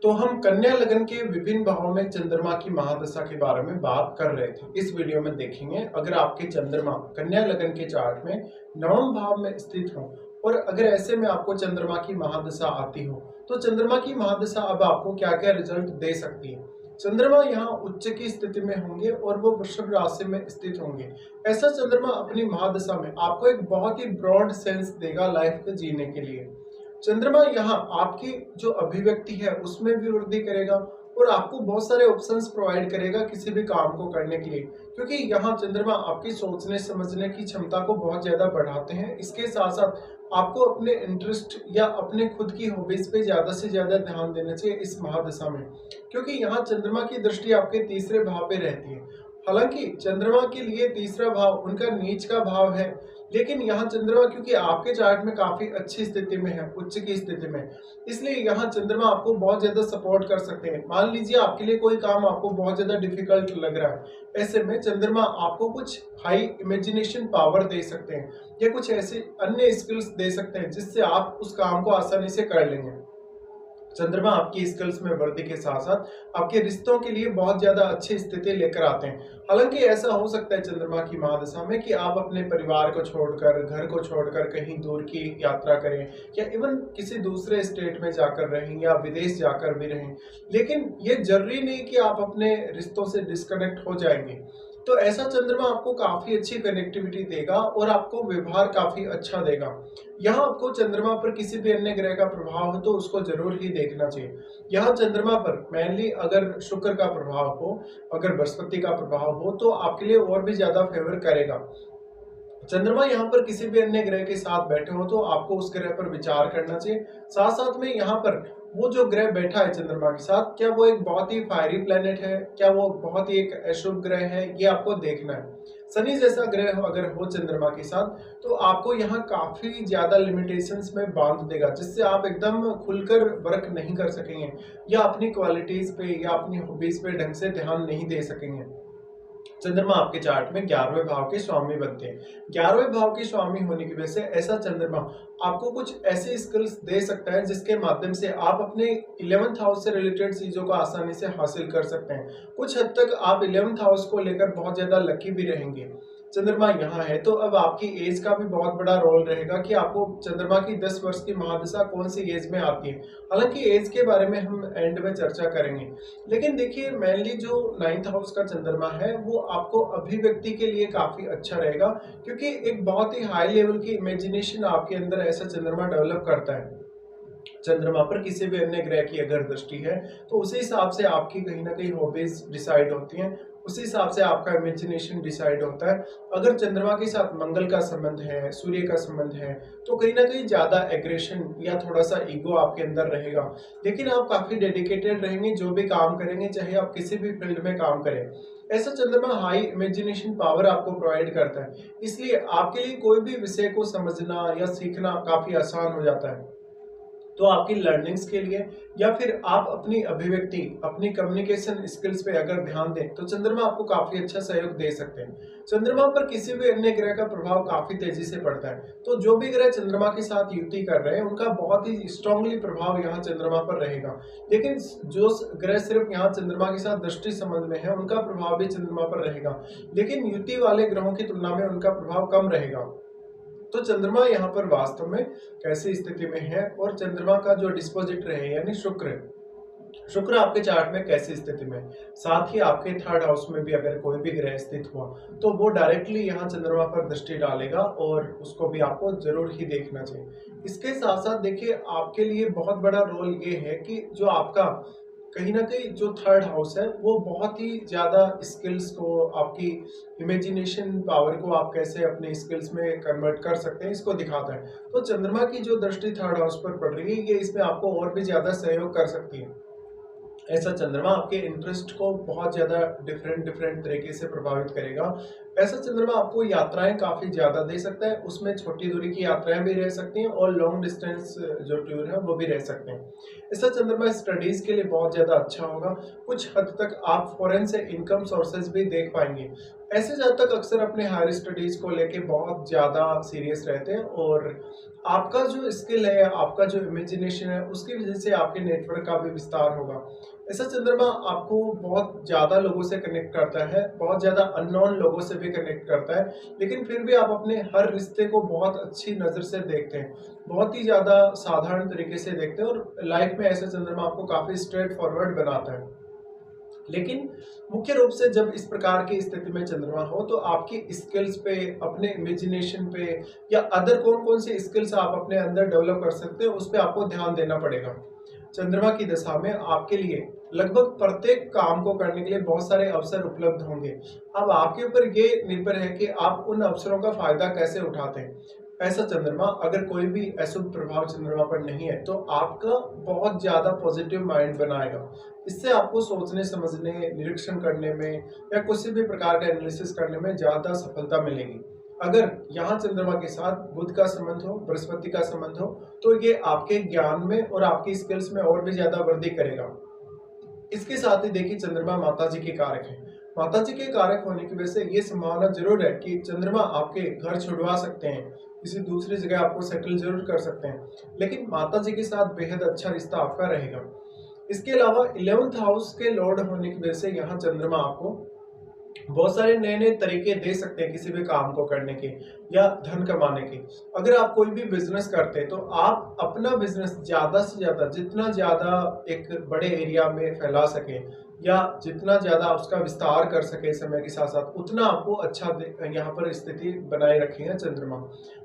तो हम कन्या लगन के विभिन्न भावों में चंद्रमा की महादशा के बारे में बात कर रहे थे। इस वीडियो में देखेंगे अगर आपके चंद्रमा कन्या लगन के चार्ट में नवम भाव में स्थित हो और अगर ऐसे में आपको चंद्रमा की महादशा आती हो तो चंद्रमा की महादशा अब आपको क्या क्या रिजल्ट दे सकती है। चंद्रमा यहाँ उच्च की स्थिति में होंगे और वो वृषभ राशि में स्थित होंगे। ऐसा चंद्रमा अपनी महादशा में आपको एक बहुत ही ब्रॉड सेंस देगा लाइफ को जीने के लिए। चंद्रमा यहाँ आपकी जो अभिव्यक्ति है उसमें भी वृद्धि करेगा और आपको बहुत सारे ऑप्शंस प्रोवाइड करेगा किसी भी काम को करने के लिए, क्योंकि यहाँ चंद्रमा आपकी सोचने समझने की क्षमता को बहुत ज्यादा बढ़ाते हैं। इसके साथ साथ आपको अपने इंटरेस्ट या अपने खुद की हॉबीज पे ज्यादा से ज्यादा ध्यान देना चाहिए इस महादशा में, क्योंकि यहाँ चंद्रमा की दृष्टि आपके तीसरे भाव पे रहती है। हालांकि चंद्रमा के लिए तीसरा भाव उनका नीच का भाव है, लेकिन यहाँ चंद्रमा क्योंकि आपके चार्ट में काफी अच्छी स्थिति में है, उच्च की स्थिति में, इसलिए यहाँ चंद्रमा आपको बहुत ज्यादा सपोर्ट कर सकते हैं। मान लीजिए आपके लिए कोई काम आपको बहुत ज्यादा डिफिकल्ट लग रहा है, ऐसे में चंद्रमा आपको कुछ हाई इमेजिनेशन पावर दे सकते हैं या कुछ ऐसे अन्य स्किल्स दे सकते हैं जिससे आप उस काम को आसानी से कर लेंगे। चंद्रमा आपकी स्किल्स में वृद्धि के साथ साथ आपके रिश्तों के लिए बहुत ज्यादा अच्छी स्थिति लेकर आते हैं। हालांकि ऐसा हो सकता है चंद्रमा की महादशा में कि आप अपने परिवार को छोड़कर, घर को छोड़कर कहीं दूर की यात्रा करें या इवन किसी दूसरे स्टेट में जाकर रहें या विदेश जाकर भी रहें, लेकिन ये जरूरी नहीं कि आप अपने रिश्तों से डिस्कनेक्ट हो जाएंगे। तो ऐसा चंद्रमा आपको काफी अच्छी कनेक्टिविटी देगा और आपको व्यवहार काफी अच्छा देगा। यहाँ आपको चंद्रमा पर किसी भी अन्य ग्रह का प्रभाव हो तो उसको जरूर ही देखना चाहिए। यहाँ चंद्रमा पर मेनली अगर शुक्र का प्रभाव हो, अगर बृहस्पति का प्रभाव हो तो आपके लिए और भी ज्यादा फेवर करेगा। चंद्रमा यहाँ पर किसी भी अन्य ग्रह के साथ बैठे हो तो आपको उस ग्रह पर विचार करना चाहिए। साथ साथ में यहाँ पर वो जो ग्रह बैठा है चंद्रमा के साथ, क्या वो एक बहुत ही फायरी प्लेनेट है, क्या वो बहुत ही एक अशुभ ग्रह है, ये आपको देखना है। शनि जैसा ग्रह अगर हो चंद्रमा के साथ तो आपको यहाँ काफी ज्यादा लिमिटेशंस में बांध देगा, जिससे आप एकदम खुलकर वर्क नहीं कर सकेंगे या अपनी क्वालिटीज पे या अपनी हॉबीज पे ढंग से ध्यान नहीं दे सकेंगे। चंद्रमा आपके चार्ट में 11वें भाव के स्वामी बनते हैं। 11वें भाव के स्वामी होने की वजह से ऐसा चंद्रमा आपको कुछ ऐसे स्किल्स दे सकता है जिसके माध्यम से आप अपने 11th हाउस से रिलेटेड चीजों को आसानी से हासिल कर सकते हैं। कुछ हद तक आप 11th हाउस को लेकर बहुत ज्यादा लकी भी रहेंगे। चंद्रमा यहाँ है तो अब आपकी एज का भी बहुत बड़ा रोल रहेगा कि आपको चंद्रमा की 10 वर्ष की महादशा कौन सी एज में आती है। हालांकि एज के बारे में हम एंड में चर्चा करेंगे, लेकिन देखिए मेनली जो 9th हाउस का चंद्रमा है वो आपको अभिव्यक्ति के लिए काफी अच्छा रहेगा, क्योंकि एक बहुत ही हाई लेवल की इमेजिनेशन आपके अंदर ऐसा चंद्रमा डेवलप करता है। चंद्रमा पर किसी भी अन्य ग्रह की अगर दृष्टि है तो उसी हिसाब से आपकी कहीं ना कहीं हॉबीज डिसाइड होती हैं, उसी हिसाब से आपका इमेजिनेशन डिसाइड होता है। अगर चंद्रमा के साथ मंगल का संबंध है, सूर्य का संबंध है, तो कहीं ना कहीं ज्यादा एग्रेशन या थोड़ा सा ईगो आपके अंदर रहेगा, लेकिन आप काफी डेडिकेटेड रहेंगे जो भी काम करेंगे, चाहे आप किसी भी फील्ड में काम करें। ऐसा चंद्रमा हाई इमेजिनेशन पावर आपको प्रोवाइड करता है, इसलिए आपके लिए कोई भी विषय को समझना या सीखना काफी आसान हो जाता है। तो आपकी लर्निंग्स के लिए या फिर आप अपनी अभिव्यक्ति, अपनी कम्युनिकेशन स्किल्स पे अगर ध्यान दें तो चंद्रमा आपको काफी अच्छा सहयोग दे सकते हैं। चंद्रमा पर किसी भी अन्य ग्रह का प्रभाव काफी तेजी से पड़ता है, तो जो भी ग्रह चंद्रमा के साथ युति कर रहे हैं उनका बहुत ही स्ट्रांगली प्रभाव यहाँ चंद्रमा पर रहेगा। लेकिन जो ग्रह सिर्फ यहाँ चंद्रमा के साथ दृष्टि संबंध में है उनका प्रभाव भी चंद्रमा पर रहेगा, लेकिन युति वाले ग्रहों की तुलना में उनका प्रभाव कम रहेगा। तो चंद्रमा यहाँ पर वास्तव में कैसी स्थिति में है और चंद्रमा का जो डिस्पोजिटर है यानी शुक्र, शुक्र आपके चार्ट में कैसी स्थिति में, साथ ही आपके 3rd हाउस में भी अगर कोई भी ग्रह स्थित हुआ तो वो डायरेक्टली यहाँ चंद्रमा पर दृष्टि डालेगा और उसको भी आपको जरूर ही देखना चाहिए। इसके साथ साथ देखिए आपके लिए बहुत बड़ा रोल ये है कि जो आपका कहीं ना कहीं जो 3rd हाउस है वो बहुत ही ज्यादा स्किल्स को, आपकी इमेजिनेशन पावर को आप कैसे अपने स्किल्स में कन्वर्ट कर सकते हैं इसको दिखाता है। तो चंद्रमा की जो दृष्टि 3rd हाउस पर पड़ रही है ये इसमें आपको और भी ज्यादा सहयोग कर सकती है। ऐसा चंद्रमा आपके इंटरेस्ट को बहुत ज्यादा डिफरेंट तरीके से प्रभावित करेगा। ऐसा चंद्रमा आपको यात्राएं काफी ज्यादा दे सकता है, उसमें छोटी दूरी की यात्राएं भी रह सकती हैं और लॉन्ग डिस्टेंस जो टूर है वो भी रह सकते हैं। ऐसा चंद्रमा स्टडीज के लिए बहुत ज्यादा अच्छा होगा। कुछ हद तक आप फॉरेन से इनकम सोर्सेज भी देख पाएंगे। ऐसे जातक अक्सर अपने हायर स्टडीज़ को लेके बहुत ज़्यादा सीरियस रहते हैं और आपका जो स्किल है, आपका जो इमेजिनेशन है, उसकी वजह से आपके नेटवर्क का भी विस्तार होगा। ऐसा चंद्रमा आपको बहुत ज़्यादा लोगों से कनेक्ट करता है, बहुत ज़्यादा अननोन लोगों से भी कनेक्ट करता है, लेकिन फिर भी आप अपने हर रिश्ते को बहुत अच्छी नज़र से देखते हैं, बहुत ही ज़्यादा साधारण तरीके से देखते हैं और लाइफ में ऐसा चंद्रमा आपको काफ़ी स्ट्रेट फॉरवर्ड बनाता है। लेकिन मुख्य रूप से जब इस प्रकार की स्थिति में चंद्रमा हो तो आपकी स्किल्स पे, अपने इमेजिनेशन पे या अदर कौन-कौन सी स्किल्स आप अपने अंदर डेवलप कर सकते हो, उस पे आपको ध्यान देना पड़ेगा। चंद्रमा की दशा में आपके लिए लगभग प्रत्येक काम को करने के लिए बहुत सारे अवसर उपलब्ध होंगे। अब आपके ऊपर ये निर्भर है कि आप उन अवसरों का फ़ायदा कैसे उठाते हैं। ऐसा चंद्रमा अगर कोई भी अशुभ प्रभाव चंद्रमा पर नहीं है, तो आपका बहुत ज़्यादा पॉजिटिव माइंड बनाएगा। इससे आपको सोचने, समझने, निरीक्षण करने में या किसी भी प्रकार का एनालिसिस करने में ज़्यादा सफलता मिलेगी। अगर यहाँ चंद्रमा के साथ बुध का संबंध हो, बृहस्पति का संबंध हो, तो ये आपके ज्ञान में और आपकी स्किल्स में और भी ज़्यादा वृद्धि करेगा। इसके साथ ही देखिए चंद्रमा माता जी के कारक हैं। माता जी के कारक होने की वजह से ये संभावना जरूर है कि चंद्रमा आपके घर छुड़वा सकते हैं, किसी दूसरी जगह आपको सेटल जरूर कर सकते हैं, लेकिन माता जी के साथ बेहद अच्छा रिश्ता आपका रहेगा। इसके अलावा 11th हाउस के लॉर्ड होने की वजह से यहाँ चंद्रमा आपको बहुत सारे नए-नए तरीके दे सकते हैं किसी भी काम को करने के या धन कमाने के। अगर आप कोई भी बिज़नेस करते हैं तो आप अपना बिज़नेस ज़्यादा से ज़्यादा जितना ज़्यादा एक बड़े एरिया में फैला सकें या जितना ज़्यादा उसका विस्तार कर सकें समय के साथ-साथ, उतना आपको अच्छा यहाँ पर स्थिति बनाए रखेगा चंद्रमा।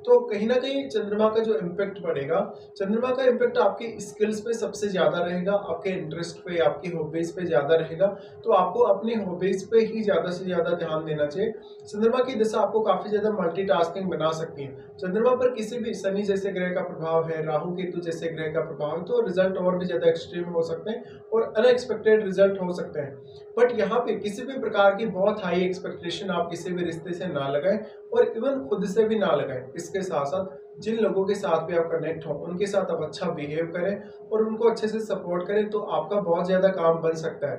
तो कहीं न कहीं चंद्रमा का जो इम्पैक्ट पड़ेगा, चंद्रमा का इम्पैक्ट आपकी स्किल्स पे सबसे ज़्यादा रहेगा, आपके इंटरेस्ट पे, आपकी हॉबीज़ पे ज़्यादा रहेगा। तो आपको अपनी हॉबीज़ पे ही ज़्यादा से ज़्यादा ध्यान देना चाहिए। चंद्रमा की दशा आपको काफ़ी ज़्यादा मल्टीटास्किंग बना सकती है। चंद्रमा पर किसी भी शनि जैसे ग्रह का प्रभाव है, राहु केतु जैसे ग्रह का प्रभाव है, तो रिजल्ट और भी ज़्यादा एक्सट्रीम हो सकते हैं और अनएक्सपेक्टेड रिजल्ट हो सकते हैं। बट यहाँ पे किसी भी प्रकार की बहुत हाई एक्सपेक्टेशन आप किसी भी रिश्ते से ना लगाएं और इवन खुद से भी ना लगाएं। इसके साथ साथ जिन लोगों के साथ भी आप कनेक्ट हो, उनके साथ आप अच्छा बिहेव करें और उनको अच्छे से सपोर्ट करें, तो आपका बहुत ज़्यादा काम बन सकता है।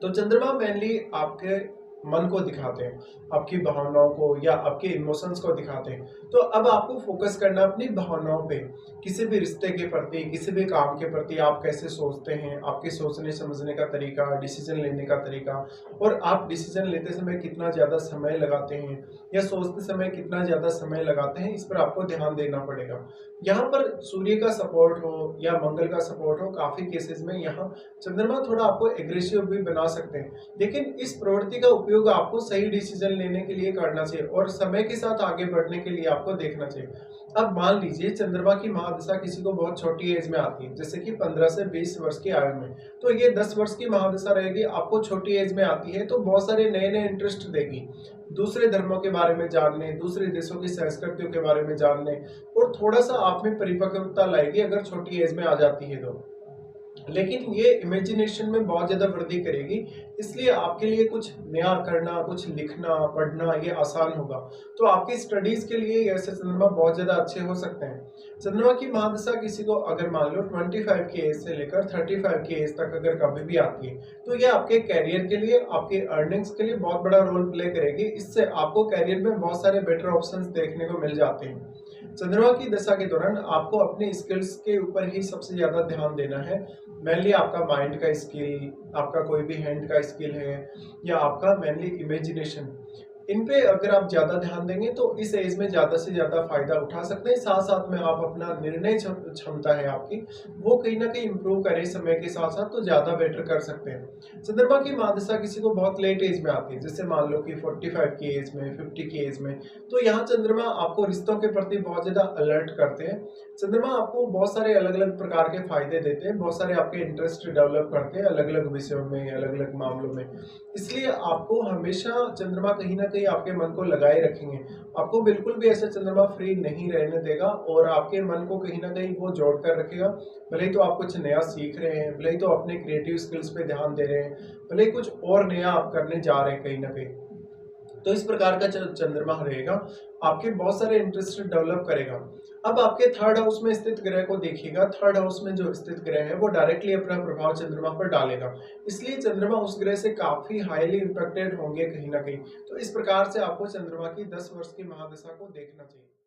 तो चंद्रमा मेनली आपके मन को दिखाते हैं, आपकी भावनाओं को या आपके इमोशंस को दिखाते हैं। तो अब आपको फोकस करना अपनी भावनाओं पे, किसी भी रिश्ते के प्रति, किसी भी काम के प्रति आप कैसे सोचते हैं, आपके सोचने समझने का तरीका, डिसीजन लेने का तरीका और आप डिसीजन लेते समय कितना ज़्यादा समय लगाते हैं या सोचते समय कितना ज़्यादा समय लगाते हैं, इस पर आपको ध्यान देना पड़ेगा। यहाँ पर सूर्य का सपोर्ट हो या मंगल का सपोर्ट हो, काफ़ी केसेस में यहाँ चंद्रमा थोड़ा आपको एग्रेसिव भी बना सकते हैं, लेकिन इस प्रवृत्ति का उपयोग आपको सही डिसीजन लेने के लिए करना चाहिए और समय के साथ आगे बढ़ने के लिए आपको देखना चाहिए। अब मान लीजिए चंद्रमा की महादशा किसी को बहुत छोटी एज में आती है, जैसे कि 15 से 20 वर्ष की आयु में, तो ये 10 वर्ष की महादशा रहेगी, आपको छोटी एज में आती है, तो बहुत सारे नए नए इंटरेस्ट देगी, दूसरे धर्मों के बारे में जानने, दूसरे देशों की संस्कृतियों के बारे में जानने और थोड़ा सा आप में परिपक्वता लाएगी अगर छोटी एज में आ जाती है तो। लेकिन ये इमेजिनेशन में बहुत ज़्यादा वृद्धि करेगी, इसलिए आपके लिए कुछ नया करना, कुछ लिखना, पढ़ना ये आसान होगा। तो आपकी स्टडीज़ के लिए ऐसे चंद्रमा बहुत ज़्यादा अच्छे हो सकते हैं। चंद्रमा की महादशा किसी को अगर मान लो 25 की एज से लेकर 35 की एज तक अगर कभी भी आती है, तो ये आपके करियर के लिए, आपके अर्निंग्स के लिए बहुत बड़ा रोल प्ले करेगी। इससे आपको करियर में बहुत सारे बेटर ऑप्शंस देखने को मिल जाते हैं। चंद्रमा की दशा के दौरान आपको अपने स्किल्स के ऊपर ही सबसे ज़्यादा ध्यान देना है। मेनली आपका माइंड का स्किल, आपका कोई भी हैंड का स्किल है या आपका मेनली इमेजिनेशन, इन पे अगर आप ज़्यादा ध्यान देंगे तो इस एज में ज़्यादा से ज़्यादा फायदा उठा सकते हैं। साथ साथ में आप अपना निर्णय क्षमता है आपकी, वो कहीं ना कहीं इम्प्रूव करें समय के साथ साथ, तो ज़्यादा बेटर कर सकते हैं। चंद्रमा की महादशा किसी को बहुत लेट एज में आती है, जैसे मान लो कि 45 की एज में, 50 की एज में, तो यहाँ चंद्रमा आपको रिश्तों के प्रति बहुत ज़्यादा अलर्ट करते हैं। चंद्रमा आपको बहुत सारे अलग अलग प्रकार के फायदे देते हैं, बहुत सारे आपके इंटरेस्ट डेवलप करते हैं अलग अलग विषयों में, अलग अलग मामलों में। इसलिए आपको हमेशा चंद्रमा कहीं ना कहीं आपके मन को लगाए रखेंगे, आपको बिल्कुल भी ऐसा चंद्रमा फ्री नहीं रहने देगा और आपके मन को कहीं ना कहीं वो जोड़ कर रखेगा। भले ही तो आप कुछ नया सीख रहे हैं, भले ही तो अपने क्रिएटिव स्किल्स पे ध्यान दे रहे हैं, भले ही कुछ और नया आप करने जा रहे हैं कहीं ना कहीं, तो इस प्रकार का चंद्रमा रहेगा, आपके बहुत सारे इंटरेस्ट डेवलप करेगा। अब आपके थर्ड हाउस में स्थित ग्रह को देखिएगा, थर्ड हाउस में जो स्थित ग्रह है वो डायरेक्टली अपना प्रभाव चंद्रमा पर डालेगा, इसलिए चंद्रमा उस ग्रह से काफी हाईली इंपैक्टेड होंगे कहीं ना कहीं। तो इस प्रकार से आपको चंद्रमा की 10 वर्ष की महादशा को देखना चाहिए।